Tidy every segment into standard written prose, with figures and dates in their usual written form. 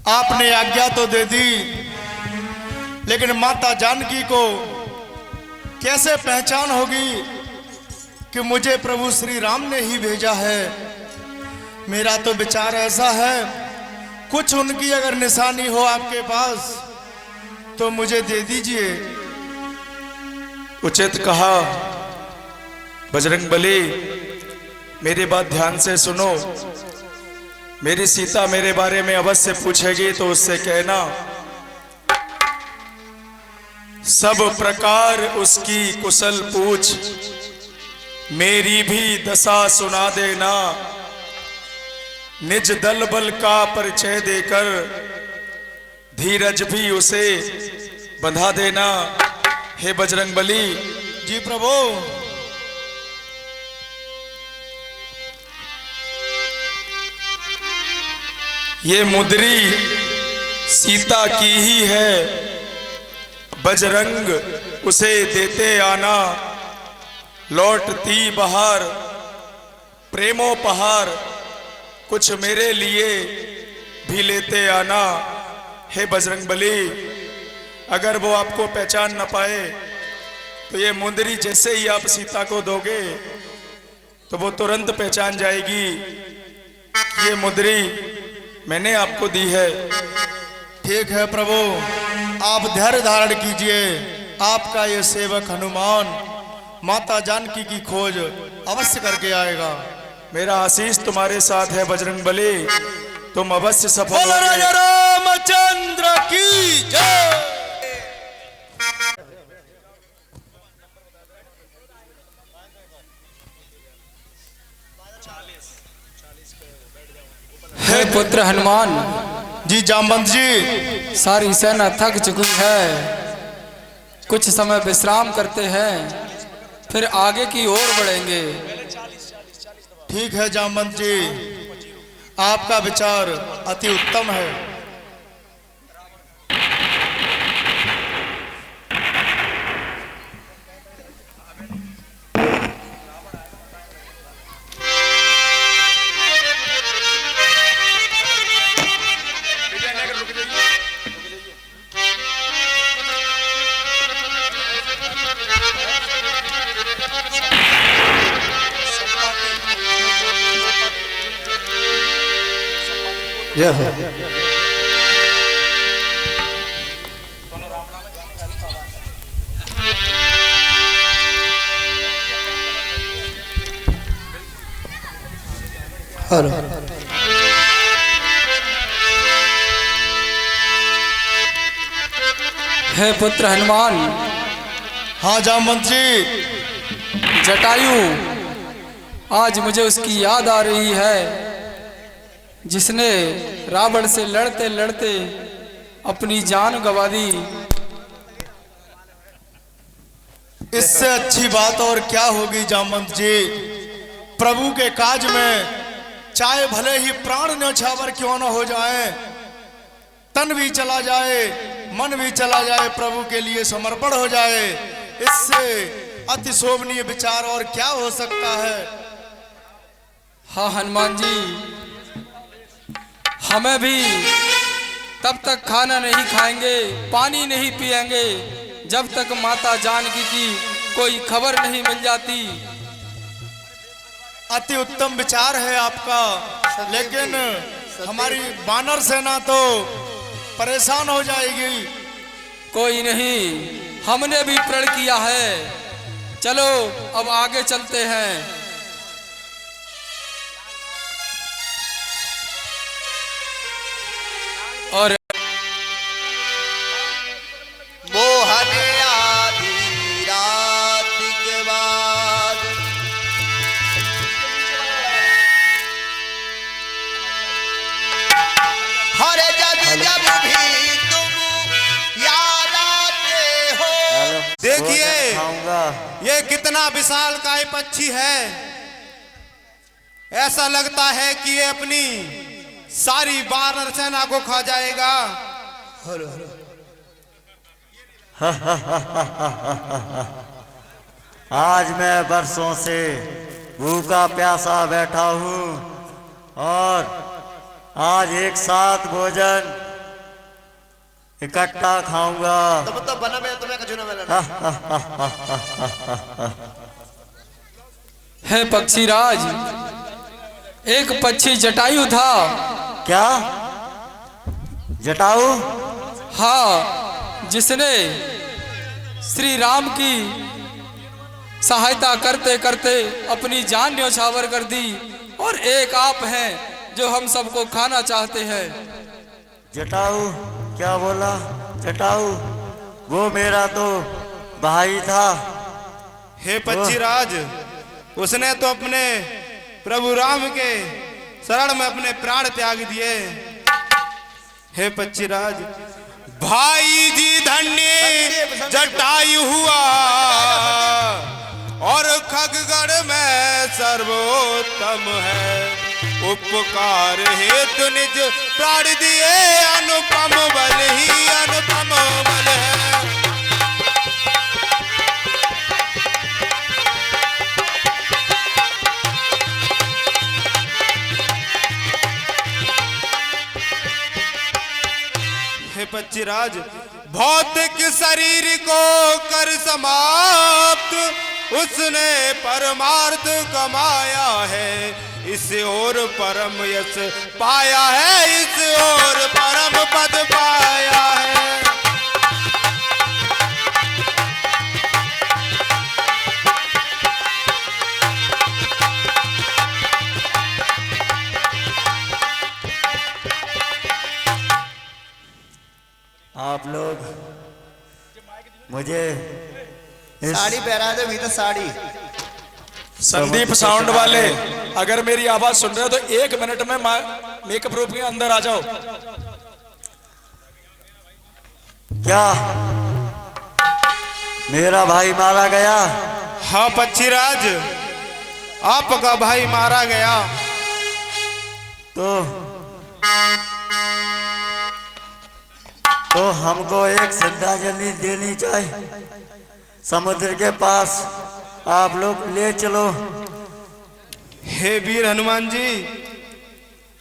आपने आज्ञा तो दे दी, लेकिन माता जानकी को कैसे पहचान होगी कि मुझे प्रभु श्री राम ने ही भेजा है। मेरा तो विचार ऐसा है, कुछ उनकी अगर निशानी हो आपके पास तो मुझे दे दीजिए। उचित कहा। बजरंगबली, मेरी बात ध्यान से सुनो। मेरी सीता मेरे बारे में अवश्य पूछेगी तो उससे कहना, सब प्रकार उसकी कुशल पूछ, मेरी भी दशा सुना देना। निज दल बल का परिचय देकर धीरज भी उसे बंधा देना। हे बजरंगबली। जी प्रभु। ये मुद्री सीता की ही है, बजरंग उसे देते आना। लौटती बहार प्रेमोपहार, कुछ मेरे लिए भी लेते आना। हे बजरंगबली, अगर वो आपको पहचान न पाए तो ये मुंदरी जैसे ही आप सीता को दोगे तो वो तुरंत पहचान जाएगी कि ये मुंदरी मैंने आपको दी है। ठीक है प्रभु, आप धैर्य धारण कीजिए। आपका ये सेवक हनुमान माता जानकी की खोज अवश्य करके आएगा। मेरा आशीष तुम्हारे साथ है बजरंगबली, तुम अवश्य सफल बोलो राजा रामचंद्र की जय। हे पुत्र हनुमान। जी जामवंत जी। सारी सेना थक चुकी है, कुछ समय विश्राम करते हैं, फिर आगे की ओर बढ़ेंगे। ठीक है जामवंत जी, आपका विचार अति उत्तम है। यह हेलो। हे पुत्र हनुमान। हाँ जामवंत जी। जटायु, आज मुझे उसकी याद आ रही है जिसने रावण से लड़ते लड़ते अपनी जान गंवा दी। इससे अच्छी बात और क्या होगी जामवंत जी। प्रभु के काज में चाहे भले ही प्राण न्यौछावर क्यों न हो जाए, तन भी चला जाए, मन भी चला जाए, प्रभु के लिए समर्पण हो जाए, इससे अति शोभनीय विचार और क्या हो सकता है। हाँ हनुमान जी, हमें भी तब तक खाना नहीं खाएंगे, पानी नहीं पिएंगे जब तक माता जानकी की कोई खबर नहीं मिल जाती। अति उत्तम विचार है आपका, लेकिन हमारी वानर सेना तो परेशान हो जाएगी। कोई नहीं, हमने भी प्रण किया है। चलो अब आगे चलते हैं। और मोहने आधी रात के बाद हर जब जब भी तुम याद आते हो। देखिए ये कितना विशालकाय पक्षी है। ऐसा लगता है कि ये अपनी सारी वानर सेना को खा जाएगा। आज मैं बरसों से भूखा प्यासा बैठा हूँ और आज एक साथ भोजन इकट्ठा खाऊंगा। तब तो बना में तुम्हें कछु ना मिला। है पक्षीराज, एक पक्षी जटायु था। क्या जटाऊ? हाँ, जिसने श्री राम की सहायता करते करते अपनी जान न्यौछावर कर दी, और एक आप हैं जो हम सबको खाना चाहते हैं। जटाऊ? क्या बोला? जटाऊ? वो मेरा तो भाई था। हे पक्षीराज, उसने तो अपने प्रभु राम के शरण में अपने प्राण त्याग दिए। हे पक्षीराज, भाई जी धन्य जटायु हुआ, और खगगढ़ में सर्वोत्तम है। उपकार हेतु निज प्राण दिए, अनुपम बल ही अनुपम बल है। हे पक्षीराज, भौतिक शरीर को कर समाप्त, उसने परमार्थ कमाया है। इस ओर परम यश पाया है, इस ओर परम पद पाया है। आप लोग मुझे साड़ी पहरा दे भीतर साड़ी। संदीप साउंड वाले, अगर मेरी आवाज सुन रहे हो तो 1 मिनट में मेकअप रूम के अंदर आ जाओ। क्या मेरा भाई मारा गया? हाँ पक्षीराज, आपका भाई मारा गया। तो हमको एक श्रद्धांजलि देनी चाहिए। समुद्र के पास आप लोग ले चलो। हे वीर हनुमान जी,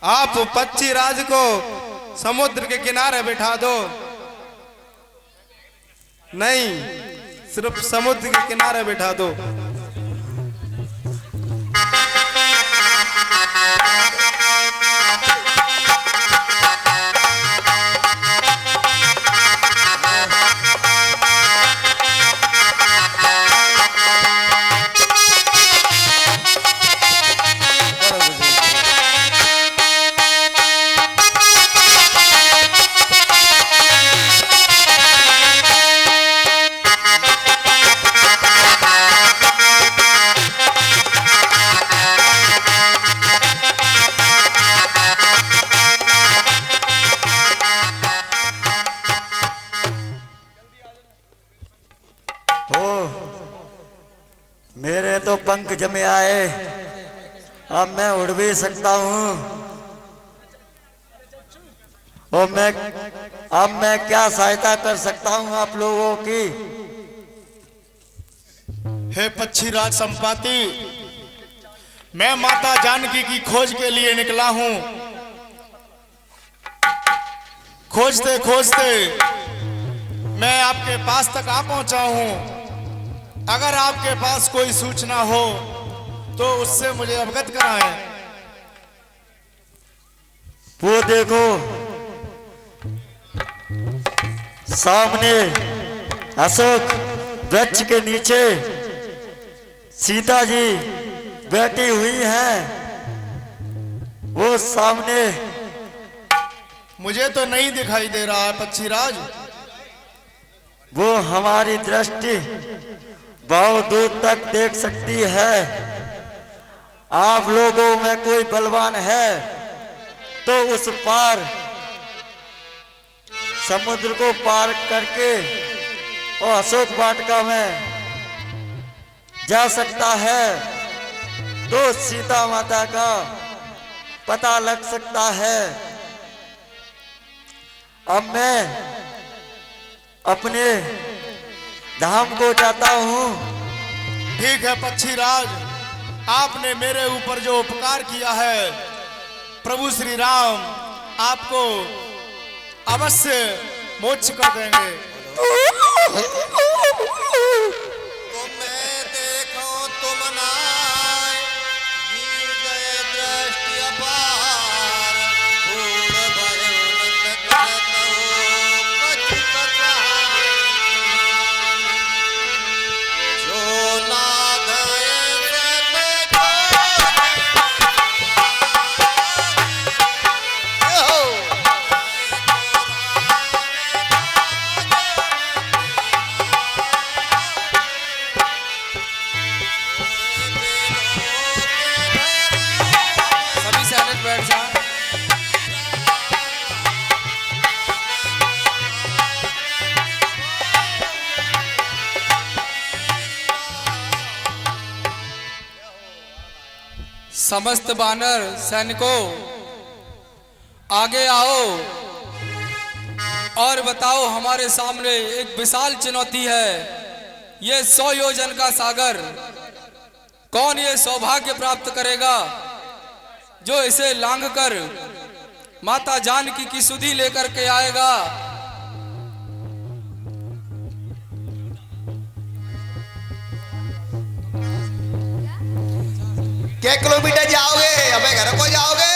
आप पक्षीराज को समुद्र के किनारे बैठा दो। नहीं, सिर्फ समुद्र के किनारे बैठा दो। मेरे तो पंख जमे आए, अब मैं उड़ भी सकता हूँ। और अब मैं क्या सहायता कर सकता हूँ आप लोगों की? हे पक्षीराज संपाति, मैं माता जानकी की खोज के लिए निकला हूँ। खोजते खोजते मैं आपके पास तक आ पहुंचा हूँ। अगर आपके पास कोई सूचना हो तो उससे मुझे अवगत कराएं। वो देखो सामने अशोक वृक्ष के नीचे सीता जी बैठी हुई हैं। वो सामने मुझे तो नहीं दिखाई दे रहा है पक्षीराज। वो हमारी दृष्टि बहुत दूर तक देख सकती है। आप लोगों में कोई बलवान है तो उस पार समुद्र को पार करके और अशोक वाटिका में जा सकता है, तो सीता माता का पता लग सकता है। अब मैं अपने धाम को जाता हूँ। ठीक है पक्षीराज, आपने मेरे ऊपर जो उपकार किया है, प्रभु श्री राम आपको अवश्य मोक्ष कर देंगे। तुम्हें देखो तुम नाय, गिर गए दृष्टि अपार, भूल भरे उनत करत हो, कछु कछाय। जो ना गए से देखो, हो। सभी सैनिक बैठ जाएं। समस्त बानर सैनिकों आगे आओ और बताओ, हमारे सामने एक विशाल चुनौती है। ये 100 योजन का सागर, कौन ये सौभाग्य प्राप्त करेगा जो इसे लांघकर माता जानकी की सुधि लेकर के आएगा। क्या किलोमीटर जाओगे? अबे घर को जाओगे?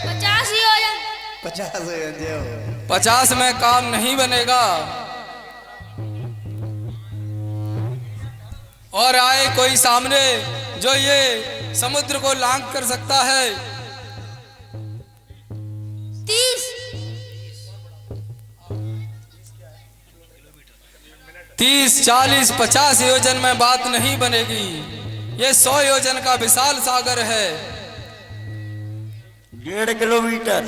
50 ही हो जाए। 50 जाओ। 50 में काम नहीं बनेगा। और आए कोई सामने जो ये समुद्र को लांघ कर सकता है। 30 30, 40, 50 योजन में बात नहीं बनेगी। ये 100 योजन का विशाल सागर है। 1.5 किलोमीटर।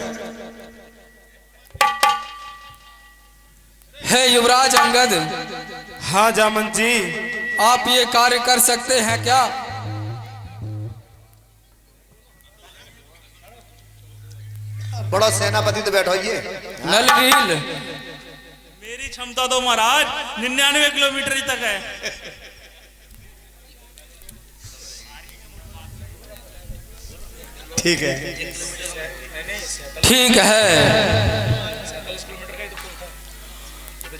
है युवराज अंगद, हाँ जामन जी, आप ये कार्य कर सकते हैं क्या? बड़ा सेनापति तो बैठो ये। नलरील मेरी क्षमता तो महाराज 99 किलोमीटर ही तक है। ठीक है। ठीक है,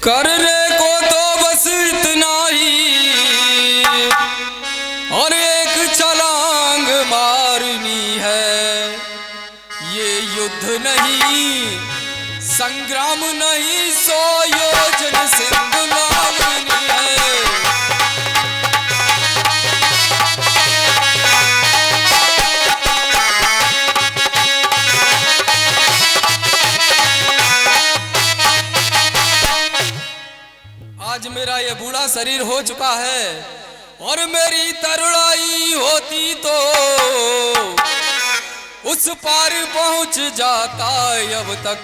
करने को तो बस इतना ही और एक छलांग मारनी है। ये युद्ध नहीं, संग्राम नहीं, 100 योजन सिंधु लांघनी है। आज मेरा ये बूढ़ा शरीर हो चुका है और मेरी तरुणाई होती तो उस पार पहुंच जाता। अब तक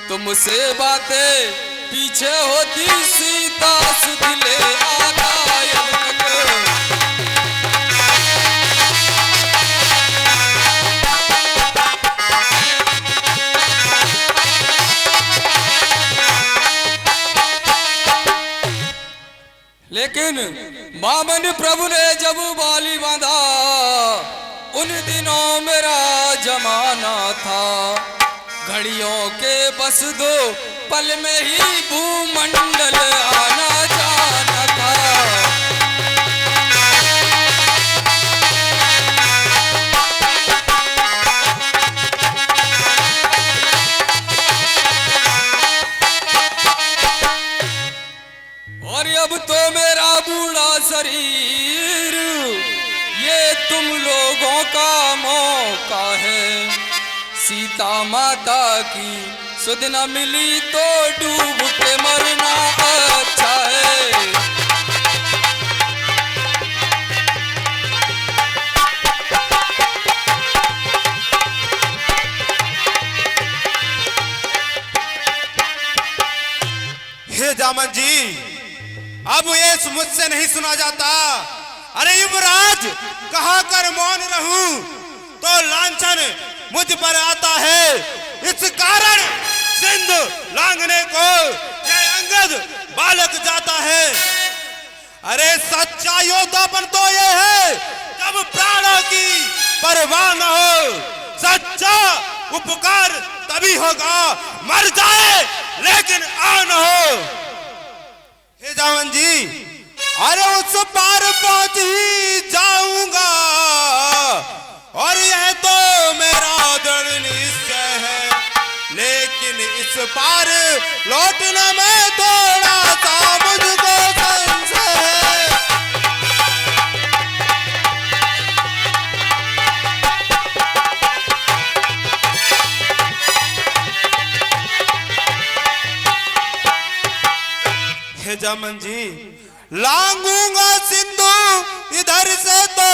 तुमसे बातें पीछे होती, सीता सुध ले आता। अब तक लेकिन बामन प्रभु ने जब बाली बांधा, उन दिनों मेरा जमाना था। घड़ियों के बस 2 पल में ही भूमंडल आना जाना था। और अब तो मेरा बूढ़ा शरीर, ये तुम लोगों का मौका है। सीता माता की सुध न मिली तो डूब के मरना अच्छा है। हे जामन जी, अब ये मुझसे नहीं सुना जाता। अरे युवराज, कहा कर मौन रहूं तो लांछन मुझ पर आता है। इस कारण सिंधु लांघने को ये अंगद बालक जाता है। अरे सच्चा योद्धापन तो ये है जब प्राणों की परवाह न हो। सच्चा उपकार तभी होगा, मर जाए लेकिन आ न हो। हे जावन जी, अरे उस पार पहुंच ही जाऊंगा, और यह तो मेरा दृढ़ निश्चय है, लेकिन इस पार लौटने में थोड़ा सा मुझको संशय है। हे जामन जी, लांगूंगा सिंधु इधर से तो,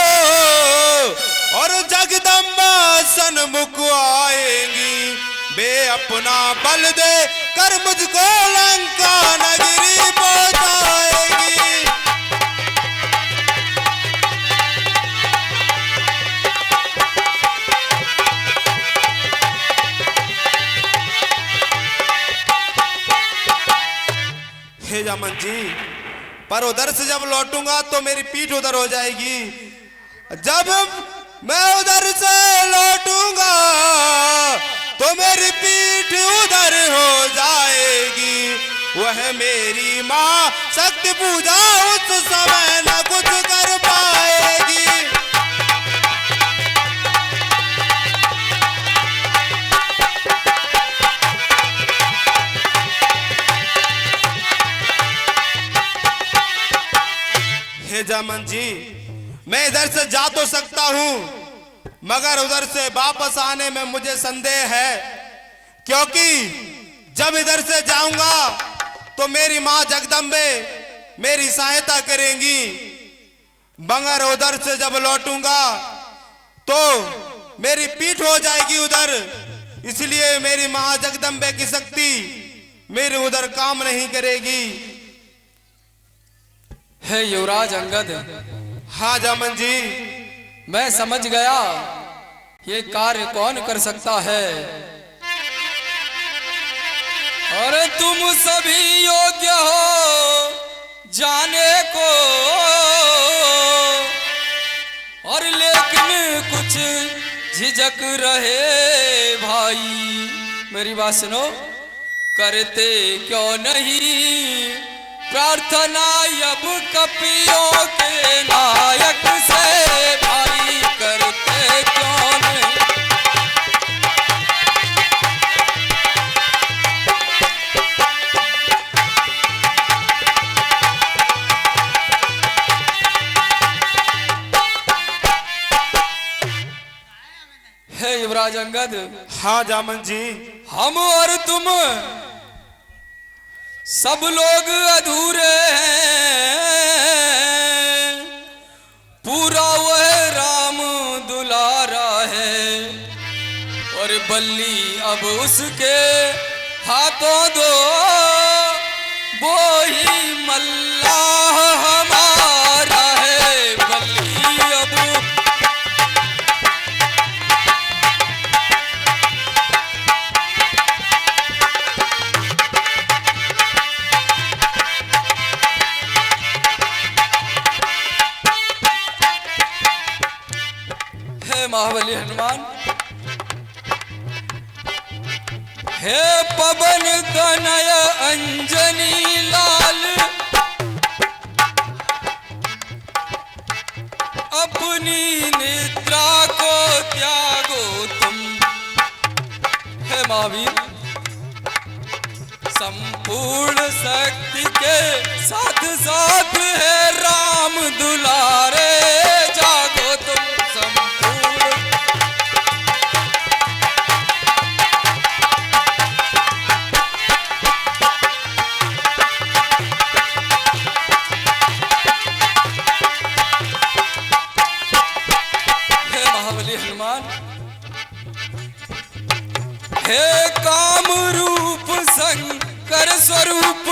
और जगदम्बा सन्मुख आएंगी, बे अपना बल दे कर मुझको लंका नगरी पहुंचाएंगी। हे जामन जी, पर उधर से जब लौटूंगा तो मेरी पीठ उधर हो जाएगी। जब मैं उधर से लौटूंगा तो मेरी पीठ उधर हो जाएगी। वह मेरी माँ शक्ति पूजा उस समय न कुछ कर पाएगी। हे जामन जी, मैं इधर से जा तो सकता हूं, मगर उधर से वापस आने में मुझे संदेह है, क्योंकि जब इधर से जाऊंगा तो मेरी मां जगदम्बे मेरी सहायता करेंगी, मगर उधर से जब लौटूंगा तो मेरी पीठ हो जाएगी उधर, इसलिए मेरी मां जगदम्बे की शक्ति मेरे उधर काम नहीं करेगी। हे युवराज अंगद, हाँ जामन जी, मैं समझ गया ये कार्य कौन कर सकता है। अरे तुम सभी योग्य हो जाने को, और लेकिन कुछ झिझक रहे भाई। मेरी बात सुनो, करते क्यों नहीं प्रार्थना अब कपियों के नायक से भाई, करते क्यों नहीं। हे युवराज अंगद, हाँ जामन जी, हम और तुम सब लोग अधूरे हैं, पूरा वह राम दुलारा है, और बल्ली अब उसके हाथों दो, वो ही मल्लाह हमारा है। बल्ली अब महाबली हनुमान, हे पवन तनय अंजनी लाल, अपनी निद्रा को त्यागो तुम। हे महावीर, संपूर्ण शक्ति के साथ साथ है राम दुलारे, जागो तुम संपूर्ण। हे काम रूप शंकर स्वरूप,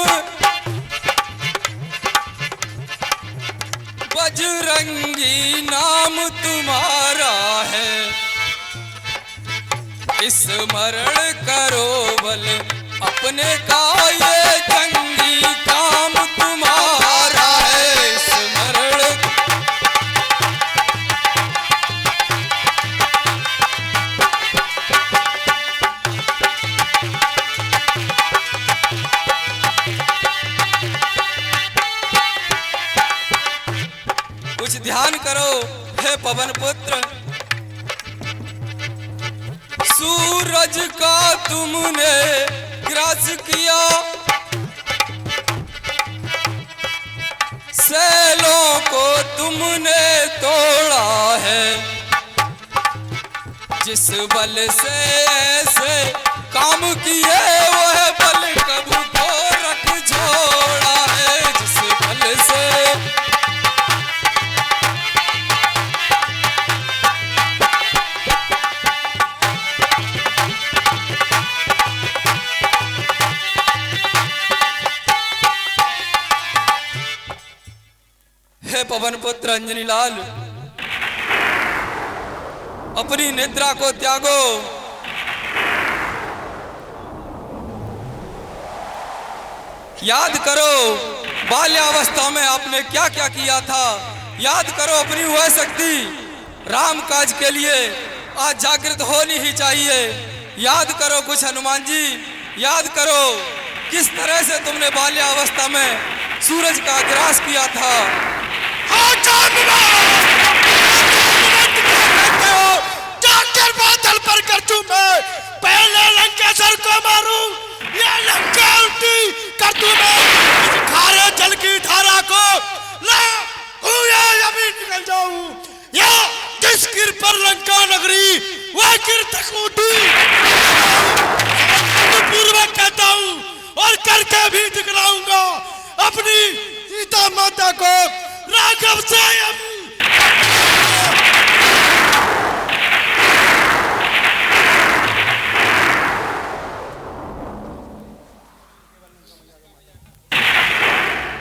बजरंगी नाम तुम्हारा है, स्मरण करो बल अपने का, ये जंगी काम तुम्हारा है। स्मरण ध्यान करो हे पवन पुत्र, सूरज का तुमने ग्रास किया, सैलों को तुमने तोड़ा है, जिस बल से ऐसे काम किए वह बल कब को रख छोड़ा है, जिस बल से हे पवन पुत्र अंजनी लाल, अपनी निद्रा को त्यागो। याद करो बाल्यावस्था में आपने क्या क्या किया था, याद करो अपनी वह शक्ति राम काज के लिए आज जागृत होनी ही चाहिए। याद करो कुछ हनुमान जी, याद करो किस तरह से तुमने बाल्यावस्था में सूरज का ग्रास किया था। जाकर बादल पर कर दूं मैं, पहले लंकेश्वर को मारूं या लंका उल्टी कर दूं मैं, इस खारे जल की धारा को या अभी निकल जाऊं, या जिस गिर पर लंका नगरी वह गिर तक उठी पूर्वक कहता हूं और करके भी दिखलाऊंगा अपनी सीता माता को राघव से।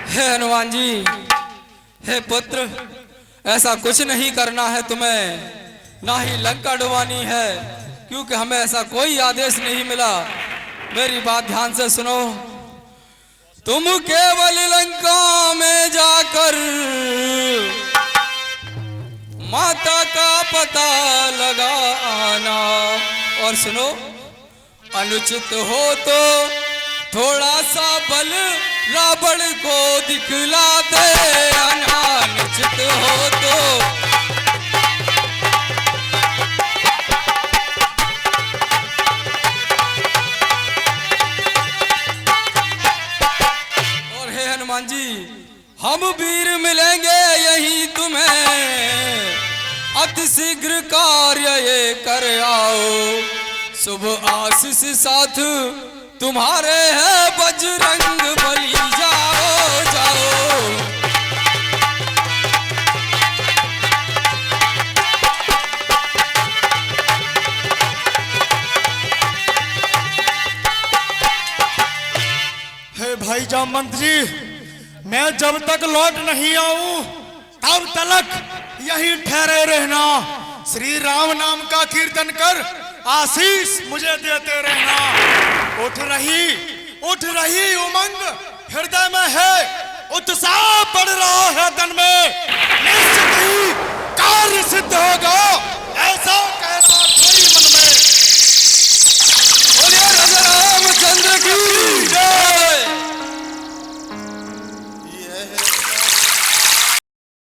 हे हनुमान जी, हे पुत्र, ऐसा कुछ नहीं करना है तुम्हें, ना ही लंका डुबानी है, क्योंकि हमें ऐसा कोई आदेश नहीं मिला। मेरी बात ध्यान से सुनो, तुम केवल लंका में जाकर माता का पता लगाना, और सुनो अनुचित हो तो थोड़ा सा बल रावण को दिखला दे, अनुचित हो तो हनुमान जी हम वीर मिलेंगे यही तुम्हें, अति शीघ्र कार्य ये कर आओ, शुभ आशीष साथ तुम्हारे है बजरंग बली, जाओ जाओ। हे भाई जामवंत जी, मैं जब तक लौट नहीं आऊं तब तक यही ठहरे रहना, श्री राम नाम का कीर्तन कर आशीष मुझे देते रहना। उठ रही उमंग हृदय में है, उत्साह बढ़ रहा है तन में, निश्चित ही